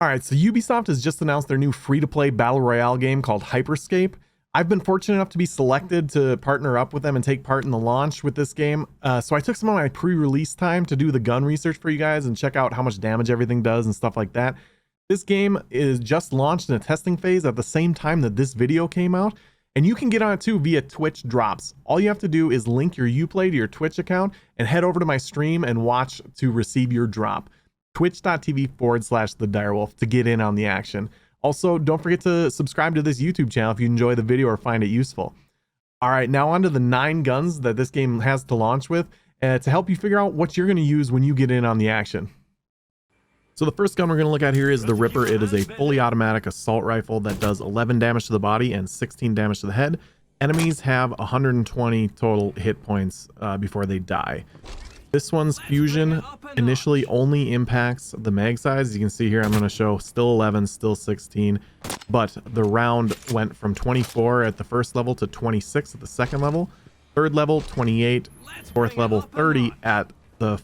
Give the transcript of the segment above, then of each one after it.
All right, so Ubisoft has just announced their new free-to-play Battle Royale game called Hyper Scape. I've been fortunate enough to be selected to partner up with them and take part in the launch with this game. So I took some of my pre-release time to do the gun research for you guys and check out how much damage everything does and stuff like that. This game is just launched in a testing phase at the same time that this video came out, and you can get on it too via Twitch drops. All you have to do is link your Uplay to your Twitch account and head over to my stream and watch to receive your drop. Twitch.tv/TheDirewolf to get in on the action. Also, don't forget to subscribe to this YouTube channel if you enjoy the video or find it useful. All right, now on to the 9 guns that this game has to launch with to help you figure out what you're going to use when you get in on the action. So the first gun we're going to look at here is the Ripper. It is a fully automatic assault rifle that does 11 damage to the body and 16 damage to the head. Enemies have 120 total hit points before they die. This one's fusion initially only impacts the mag size. You can see here I'm going to show still 11, still 16, but the round went from 24 at the first level to 26 at the second level, third level 28, fourth level 30. At the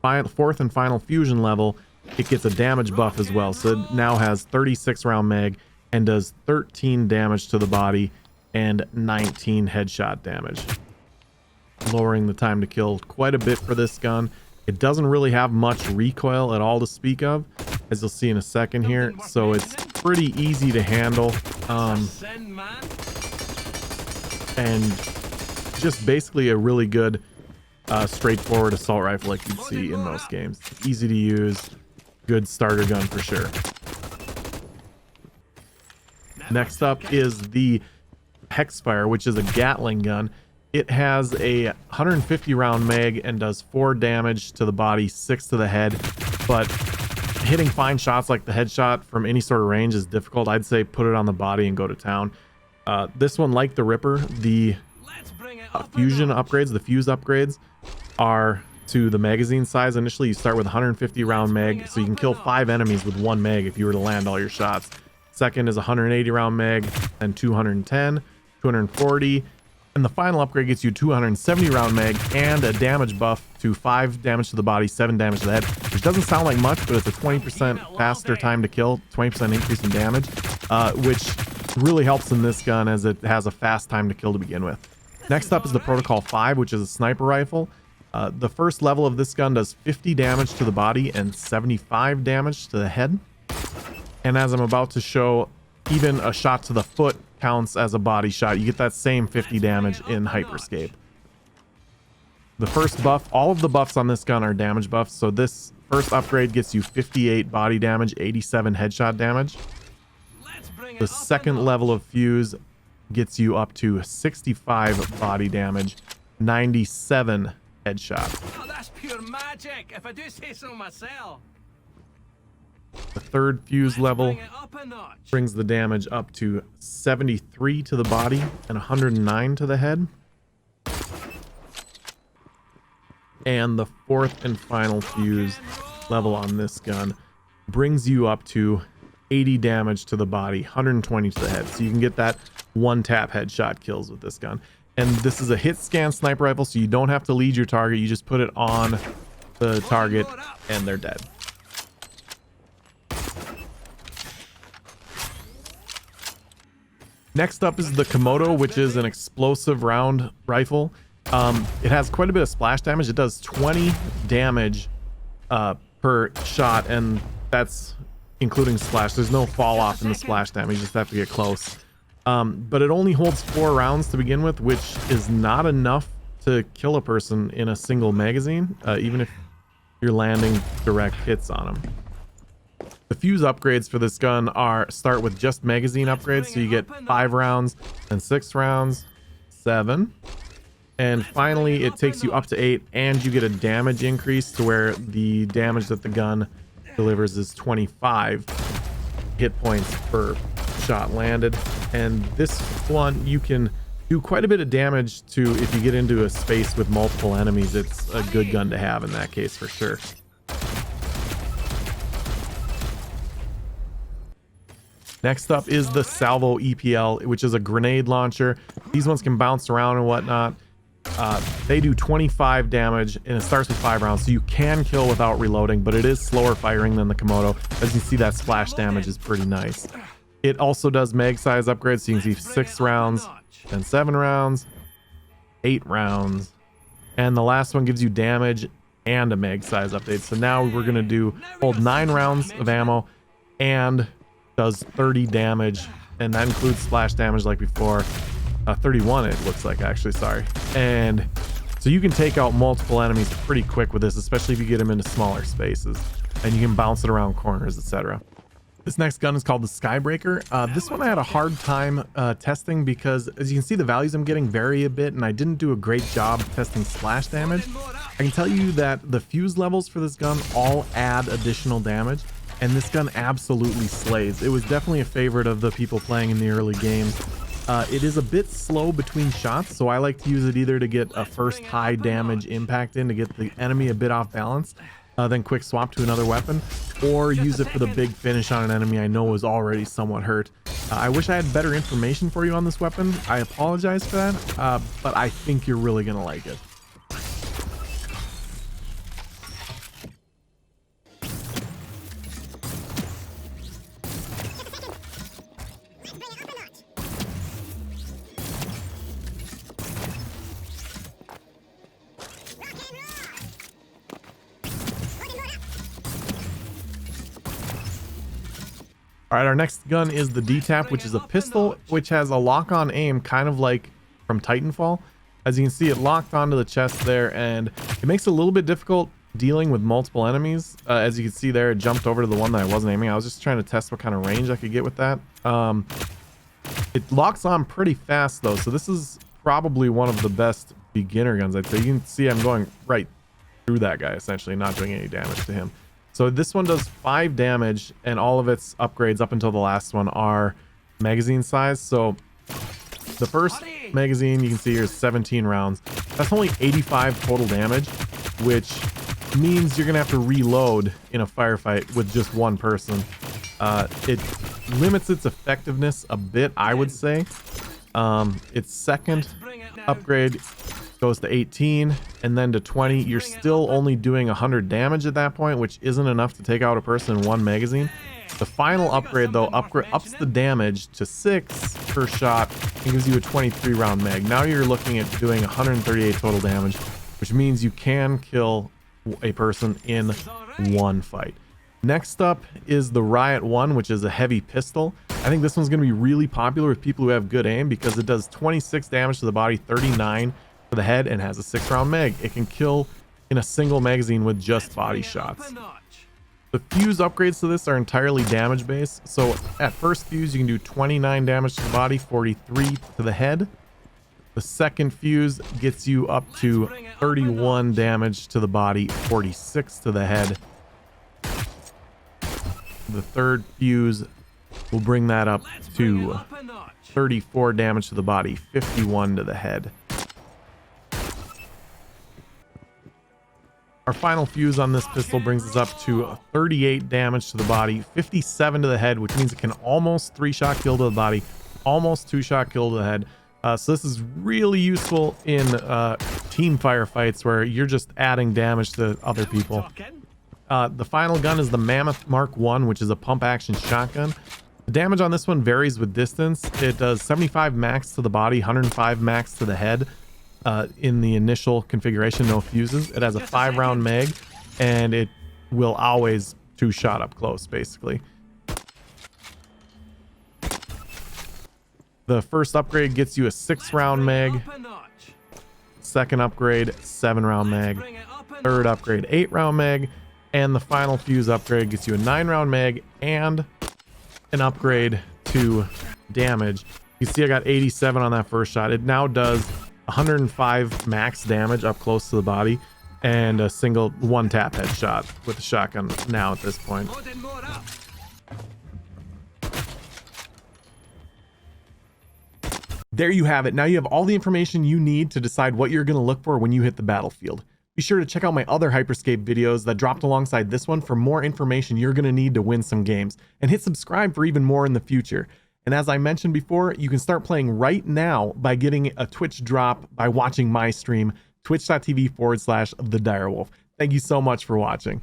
fourth and final fusion level, it gets a damage buff as well, so it now has 36 round mag and does 13 damage to the body and 19 headshot damage, lowering the time to kill quite a bit for this gun. It doesn't really have much recoil at all to speak of, as you'll see in a second here, so it's pretty easy to handle, and just basically a really good straightforward assault rifle like you'd see in most games. Easy to use, good starter gun for sure. Next up is the Hexfire, which is a Gatling gun. It has a 150 round mag and does 4 damage to the body, 6 to the head, but hitting fine shots like the headshot from any sort of range is difficult. I'd say put it on the body and go to town. This one, like the Ripper, the fusion upgrades, the Fuze upgrades, are to the magazine size. Initially you start with 150 round mag, so you can kill 5 enemies with 1 mag if you were to land all your shots. Second is 180 round mag, and 210, 240, and the final upgrade gets you 270 round mag and a damage buff to 5 damage to the body, 7 damage to the head, which doesn't sound like much, but it's a 20% faster time to kill, 20% increase in damage, which really helps in this gun as it has a fast time to kill to begin with. Next up is the Protocol 5, which is a sniper rifle. The first level of this gun does 50 damage to the body and 75 damage to the head. And as I'm about to show, even a shot to the foot counts as a body shot. You get that same 50 damage in Hyper Scape. The first buff, all of the buffs on this gun are damage buffs, so this first upgrade gets you 58 body damage, 87 headshot damage. The second level of Fuze gets you up to 65 body damage, 97 headshot. Oh, that's pure magic, if I do say so myself. The third Fuze level brings the damage up to 73 to the body and 109 to the head. And the fourth and final Fuze level on this gun brings you up to 80 damage to the body, 120 to the head. So you can get that one tap headshot kills with this gun. And this is a hit scan sniper rifle, so you don't have to lead your target. You just put it on the target and they're dead. Next up is the Komodo, which is an explosive round rifle. It has quite a bit of splash damage. It does 20 damage per shot, and that's including splash. There's no fall off in the splash damage. You just have to get close. But it only holds 4 rounds to begin with, which is not enough to kill a person in a single magazine, even if you're landing direct hits on them. The Fuze upgrades for this gun start with just magazine upgrades, so you get 5 rounds and 6 rounds, 7, and finally it takes you up to 8, and you get a damage increase to where the damage that the gun delivers is 25 hit points per shot landed. And this one you can do quite a bit of damage to if you get into a space with multiple enemies. It's a good gun to have in that case for sure. Next up is the Salvo EPL, which is a grenade launcher. These ones can bounce around and whatnot. They do 25 damage and it starts with 5 rounds, so you can kill without reloading, but it is slower firing than the Komodo. As you see, that splash damage is pretty nice. It also does mag size upgrades, so you can see 6 rounds, then 7 rounds, 8 rounds, and the last one gives you damage and a mag size update. So now we're gonna hold 9 rounds of ammo and does 30 damage, and that includes splash damage like before. 31 it looks like, actually, sorry. And so you can take out multiple enemies pretty quick with this, especially if you get them into smaller spaces, and you can bounce it around corners, etc. This next gun is called the Skybreaker. This one I had a hard time testing because, as you can see, the values I'm getting vary a bit, and I didn't do a great job testing splash damage. I can tell you that the fuse levels for this gun all add additional damage, and this gun absolutely slays. It was definitely a favorite of the people playing in the early games. It is a bit slow between shots, so I like to use it either to get a first high damage impact in to get the enemy a bit off balance, then quick swap to another weapon, or use it for the big finish on an enemy I know is already somewhat hurt. I wish I had better information for you on this weapon. I apologize for that, but I think you're really gonna like it. All right, our next gun is the D-Tap, which is a pistol, which has a lock-on aim, kind of like from Titanfall. As you can see, it locked onto the chest there, and it makes it a little bit difficult dealing with multiple enemies. As you can see there, it jumped over to the one that I wasn't aiming. I was just trying to test what kind of range I could get with that. It locks on pretty fast, though, so this is probably one of the best beginner guns, I'd say. You can see I'm going right through that guy, essentially, not doing any damage to him. So this one does 5 damage, and all of its upgrades up until the last one are magazine size. So the first magazine you can see here is 17 rounds. That's only 85 total damage, which means you're gonna have to reload in a firefight with just one person. It limits its effectiveness a bit, I would say. Its second upgrade goes to 18 and then to 20. You're still only doing 100 damage at that point, which isn't enough to take out a person in one magazine. The final upgrade, though, ups the damage to 6 per shot and gives you a 23 round mag. Now you're looking at doing 138 total damage, which means you can kill a person in one fight. Next up is the Riot 1, which is a heavy pistol. I think this one's going to be really popular with people who have good aim because it does 26 damage to the body, 39 to the head, and has a 6 round mag. It can kill in a single magazine with just body shots. The fuse upgrades to this are entirely damage based. So at first fuse, you can do 29 damage to the body, 43 to the head. The second fuse gets you up to 31 damage to the body, 46 to the head. The third fuse will bring that up to 34 damage to the body, 51 to the head. Our final fuse on this pistol brings us up to 38 damage to the body, 57 to the head, which means it can almost 3-shot kill to the body, almost 2-shot kill to the head. So this is really useful in team firefights where you're just adding damage to other people. The final gun is the Mammoth Mark 1, which is a pump action shotgun. The damage on this one varies with distance. It does 75 max to the body, 105 max to the head. In the initial configuration, no fuses. It has a 5 round mag, and it will always 2-shot up close, basically. The first upgrade gets you a 6 round mag. Second upgrade, 7 round mag. Third upgrade, 8 round mag. And the final fuse upgrade gets you a 9 round mag and an upgrade to damage. You see I got 87 on that first shot. It now does 105 max damage up close to the body and a single one-tap headshot with the shotgun now at this point. There you have it. Now you have all the information you need to decide what you're going to look for when you hit the battlefield. Be sure to check out my other Hyper Scape videos that dropped alongside this one for more information you're going to need to win some games, and hit subscribe for even more in the future. And as I mentioned before, you can start playing right now by getting a Twitch drop by watching my stream, twitch.tv/TheDirewolf. Thank you so much for watching.